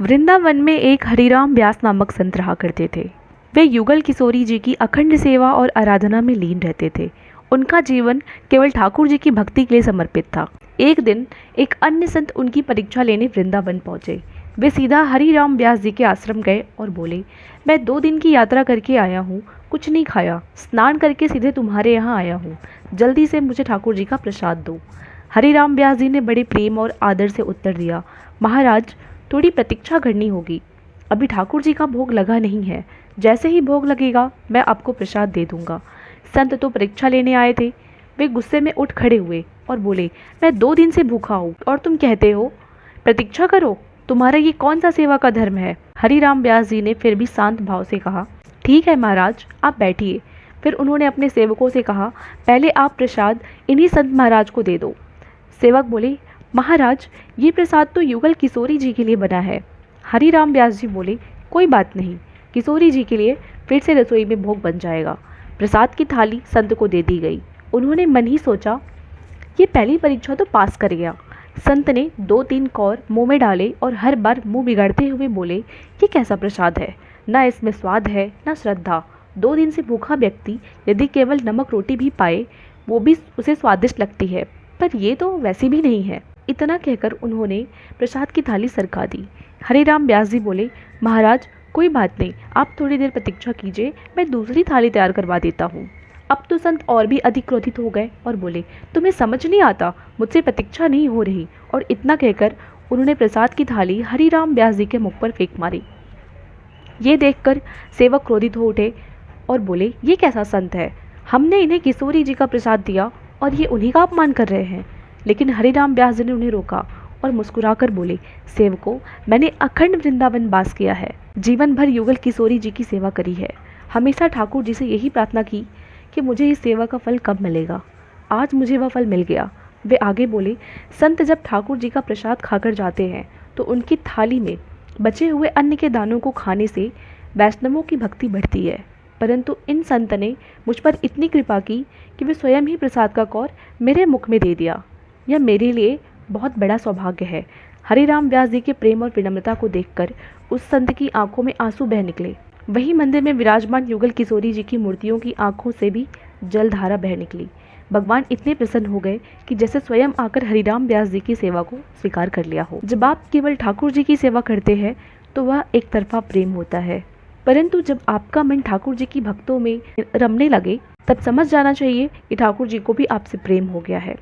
वृंदावन में एक हरिराम व्यास नामक संत रहा करते थे। वे युगल किशोरी जी की अखंड सेवा और आराधना में लीन रहते थे। उनका जीवन केवल ठाकुर जी की भक्ति के लिए समर्पित था। एक दिन एक अन्य संत उनकी परीक्षा लेने वृंदावन पहुंचे। वे सीधा हरिराम व्यास जी के आश्रम गए और बोले, मैं 2 दिन की यात्रा करके आया हूँ, कुछ नहीं खाया, स्नान करके सीधे तुम्हारे यहाँ आया हूँ, जल्दी से मुझे ठाकुर जी का प्रसाद दो। हरिराम व्यास जी ने बड़े प्रेम और आदर से उत्तर दिया, महाराज, थोड़ी प्रतीक्षा करनी होगी, अभी ठाकुर जी का भोग लगा नहीं है, जैसे ही भोग लगेगा मैं आपको प्रसाद दे दूंगा। संत तो परीक्षा लेने आए थे। वे गुस्से में उठ खड़े हुए और बोले, मैं 2 दिन से भूखा हूँ और तुम कहते हो प्रतीक्षा करो, तुम्हारा ये कौन सा सेवा का धर्म है। हरिराम व्यास जी ने फिर भी शांत भाव से कहा, ठीक है महाराज, आप बैठिए। फिर उन्होंने अपने सेवकों से कहा, पहले आप प्रसाद इन्हीं संत महाराज को दे दो। सेवक बोले, महाराज, ये प्रसाद तो युगल किशोरी जी के लिए बना है। हरिराम व्यास जी बोले, कोई बात नहीं, किशोरी जी के लिए फिर से रसोई में भोग बन जाएगा। प्रसाद की थाली संत को दे दी गई। उन्होंने मन ही सोचा, ये पहली परीक्षा तो पास कर गया। संत ने 2-3 कौर मुंह में डाले और हर बार मुंह बिगाड़ते हुए बोले, ये कैसा प्रसाद है, ना इसमें स्वाद है ना श्रद्धा। 2 दिन से भूखा व्यक्ति यदि केवल नमक रोटी भी पाए, वो भी उसे स्वादिष्ट लगती है, पर ये तो वैसी भी नहीं है। इतना कहकर उन्होंने प्रसाद की थाली सरका दी। हरिराम व्यास जी बोले, महाराज, कोई बात नहीं, आप थोड़ी देर प्रतीक्षा कीजिए, मैं दूसरी थाली तैयार करवा देता हूँ। अब तो संत और भी अधिक क्रोधित हो गए और बोले, तुम्हें समझ नहीं आता, मुझसे प्रतीक्षा नहीं हो रही। और इतना कहकर उन्होंने प्रसाद की थाली हरिराम व्यास जी के मुख पर फेंक मारी। ये देखकर सेवक क्रोधित हो उठे और बोले, ये कैसा संत है, हमने इन्हें किशोरी जी का प्रसाद दिया और ये उन्हीं का अपमान कर रहे हैं। लेकिन हरिराम व्यास जी ने उन्हें रोका और मुस्कुराकर बोले, सेवकों, मैंने अखंड वृंदावन वास किया है, जीवन भर युगल किशोरी जी की सेवा करी है, हमेशा ठाकुर जी से यही प्रार्थना की कि मुझे इस सेवा का फल कब मिलेगा। आज मुझे वह फल मिल गया। वे आगे बोले, संत जब ठाकुर जी का प्रसाद खाकर जाते हैं तो उनकी थाली में बचे हुए अन्न के दानों को खाने से वैष्णवों की भक्ति बढ़ती है, परंतु इन संत ने मुझ पर इतनी कृपा की कि वे स्वयं ही प्रसाद का कौर मेरे मुख में दे दिया। यह मेरे लिए बहुत बड़ा सौभाग्य है। हरिराम व्यास जी के प्रेम और विनम्रता को देखकर उस संत की आंखों में आंसू बह निकले। वहीं मंदिर में विराजमान युगल किशोरी जी की मूर्तियों की आंखों से भी जलधारा बह निकली। भगवान इतने प्रसन्न हो गए कि जैसे स्वयं आकर हरिराम व्यास जी की सेवा को स्वीकार कर लिया हो। जब आप केवल ठाकुर जी की सेवा करते हैं तो वह एक तरफा प्रेम होता है, परंतु जब आपका मन ठाकुर जी की भक्तों में रमने लगे तब समझ जाना चाहिए कि ठाकुर जी को भी आपसे प्रेम हो गया है।